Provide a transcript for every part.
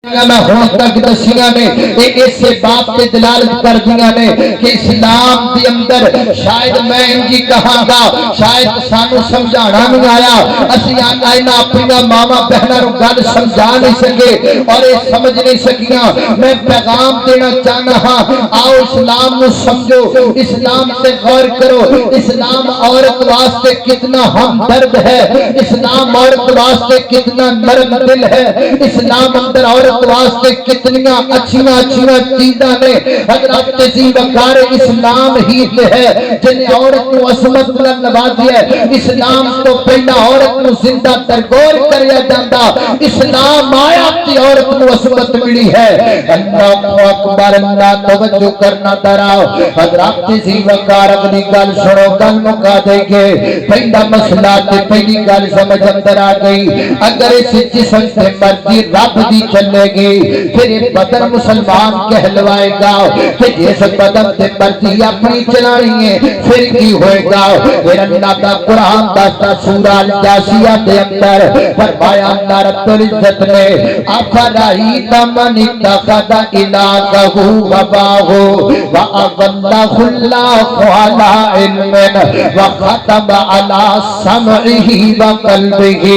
میں ہوں تک دسیاں نے اسے باپ پہ دلالت کر دیا نے کہ اسلام دی اندر شاید میں انجی کہاں گا شاید سانو سمجھانا نہیں آیا اسی آئینا اپنی ماما بہنہ رو گل سمجھا نہیں سکے اور یہ سمجھ نہیں سکیاں میں پیغام دینا چاہنا ہاں آؤ اسلام نو سمجھو اسلام سے غور کرو اسلام عورت واسطے کتنا ہمدرد ہے اسلام عورت واسطے کتنا نرم دل ہے اسلام اندر عورت واسطے کتنیاں اچھیاں چیزاں نے حضرت تہذیب وقار اسلام ہی ہے جنہیں عورت کو عصمت نہ نوازی ہے اسلام تو پہلا عورت کو زندہ ترگور کریا جاندہ اسلام آیا کہ عورت کو عصمت ملی ہے اللہ اکبر اللہ توجہ کرنا دراؤ حضرت تہذیب وقار اپنی گل سنو گل مکا دے گے پہلا مسئلہ تے پہلی گل سمجھ اندر آ گئی اگر اس جسم سے مرضی رب دی چلے گی پھر یہ بدن مسلمان کہلوائے گا کہ جس بدن سے مرضی اپنی چلانی ہے پھر کی ہوئے گا پھر اللہ کا قرآن دستا سورہ الجاسیہ دے اندر فرمایا اللہ رب العزت نے افرائیت من اتخذ الہہ ہواہ واضلہ اللہ علی علم وختم علی سمعہ وقلبہ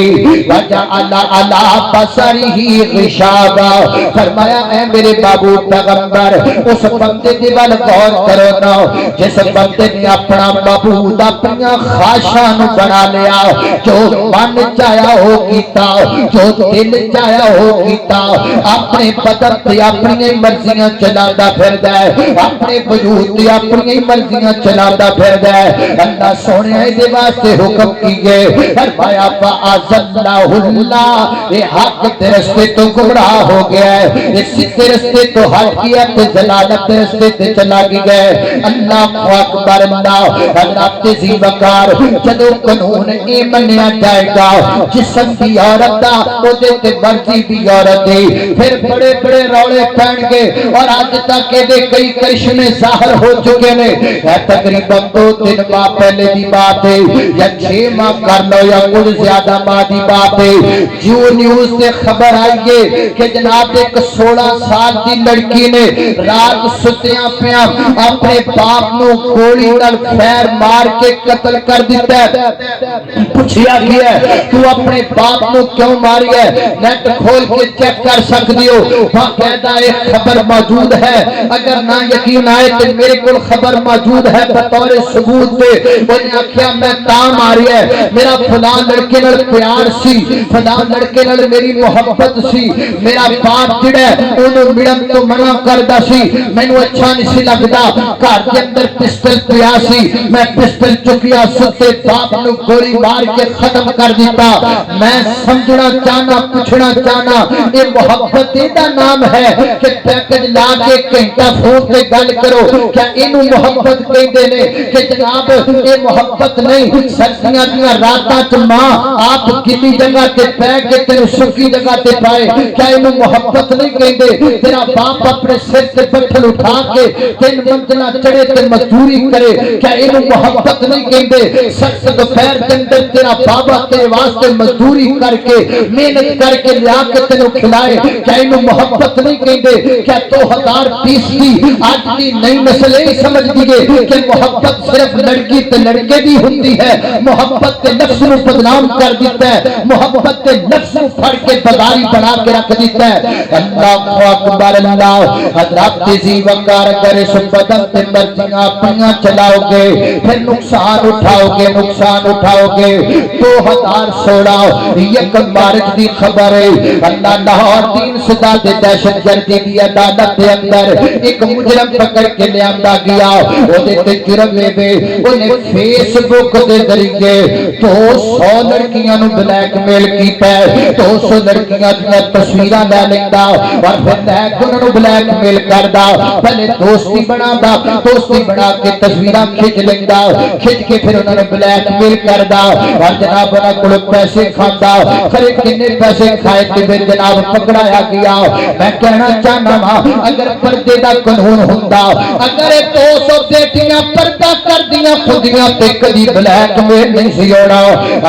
وجعل علی بصرہ غشاوہ فرمایا اے میرے بابو پیغمبر اس بندے دی ول غور کرو نا جس بندے نے اپنا معبود اپنی خواہشاں نو بنا لیا جو من چاہیا ہو کیتا جو دل چاہیا ہو کیتا اپنے بدن تے اپنی مرضیاں چلاندا پھردا ہے اپنے وجود تے اپنی مرضیاں چلاندا پھردا ہے اللہ سونے دے واسطے حکم کیے فرمایا فاضلہ اللہ یہ حق تے رستے تو گمراہ ہو گیا ہے اس سیدھے رستے تو ہٹ کیا تے ضلالت کے رستے تے چلا گئے اللہ اکبر اللہ حضرت تہذیب وقار جدو قانون اے منیا جائے گا جسم بھی عورت دا او دے تے مرضی بھی عورت دی پھر بڑے بڑے رولے پہن گے اور آج تک دے کئی کرشمے ظاہر ہو چکے نے تقریباً 2-3 ماہ پہلے دی بات ہے یا 6 ماہ کر لو یا کچھ زیادہ ماہ دی بات ہے جیو نیوز سے خبر آئیے کہ جناب ایک 16 سال دی لڑکی نے رات ستیاں پیاں اپنے باپ نو گولی نال فیر مار کے قتل کر دیتا ہے پوچھیا گیا ہے تو اپنے باپ نو کیوں ماری ہے نیٹ کھول کے چیک کر سکتی ہو وہاں کہتا ایک خبر موجود ہے اگر نہ یقین آئے تو میرے کل خبر موجود ہے بطور ثبوت پہ انہیں آکھیا میں تاں ماری ہے میرا فلان لڑکے نال پیار سی فلان لڑکے نال میری محبت سی میرا باپ جڑا انہوں مڑن تو منع کردہ سی میں نے اچھا نہیں سی لگتا گھر کے اندر پسٹل پیا سی میں پسٹل چکیا ستے باپ نو گولی مار کے ختم کر دیتا میں سمجھنا چاہنا پوچھنا چاہنا یہ محبت دا نام ہے کہ پیکج لا کے گھنٹہ فون پہ گل کرو کیا انہوں محبت کہتے نے کہ جناب یہ محبت نہیں سرسیاں دیا راتاں چ ماں آپ کسی جگہ تے پہ کے تیرے سکی جگہ تے پائے کیا انہوں محبت نہیں کہتے تیرا باپ اپنے سر سے پتھر اٹھا کے 3 منزلہ چڑھے تے مزدوری کرے کیا انہوں محبت نہیں کہتے سخت دوپہر کے اندر تیرا بابا تیرے واسطے مزدوری کر کے محنت کر کے لیا کے تینوں کھلائے کیا انہوں محبت نہیں کہتے کیا 2030 کی آج کی نئی نسل ہی سمجھ دیئے کہ محبت صرف لڑکی تے لڑکے بھی ہوتی ہے محبت تے نفس نو بدنام کر دیتا ہے محبت تے نفس نو پھڑ کے بغاری بنا کے رکھ دیتا ہے اللہ اکبر اللہ حضرت تہذیب وقار کرے سو بدن تے مرضیاں اپنیاں چلاؤ گے پھر نقصان اٹھاؤ گے 2016 یک مارچ دی خبر ہے اللہ لاہور 3 صدا دے دہشت گردی دی عدالت دے اندر ایک مجرم پکڑ کے لے آندا گیا او دے تے جرم وے اونے فیس بک دے ذریعے 200 لڑکیاں نو بلیک میل کیتا ہے 200 لڑکیاں دی تصویراں لے لیندا اور پھر انہاں نو بلیک میل کردا پہلے دوستی بنا کے تصویراں کھچ لیندا کھچ کے پھر انہاں نو بلیک میل کردا اور جناب انہاں کول پیسے کھاندا پھر کتنے پیسے کھائے تے پھر جناب پکڑایا گیا میں کہنا چاہنا وا اگر پردے دا قانون ہوندا اگر 200 بیٹیاں پردہ کر دیاں خودیاں تے کدی بلیک میل نہیں سی ہونا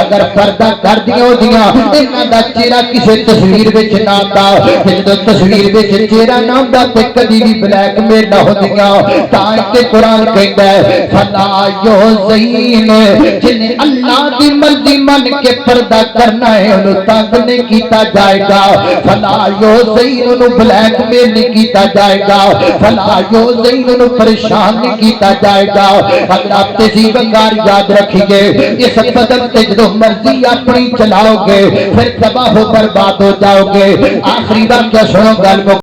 اگر پردہ کر دیاں ہوندیاں انہاں دا چہرہ کسے تصویر وچ نہ آندا گا کہ جدوں تصویر وچ چہرہ نہ ہوندا تے کدی بھی بلیک میل نہ ہوندیاں تاں تے قرآن کہندا ہے فلا یوزین جن اللہ دی مرضی من کے پردہ کرنا ہے انہوں تنگ نہیں کیتا جائے گا فلا یوزین انہوں بلیک میل نہیں کیتا جائے گا فلا یوزین انہوں پریشان نہیں کیتا جائے گا اگر آپ تہذیب کار یاد رکھیے اس بدن تے جدوں مرضی اپنی چلاؤ گے پھر تباہ و برباد ہو جاؤ گے آخری واقعہ سنو گل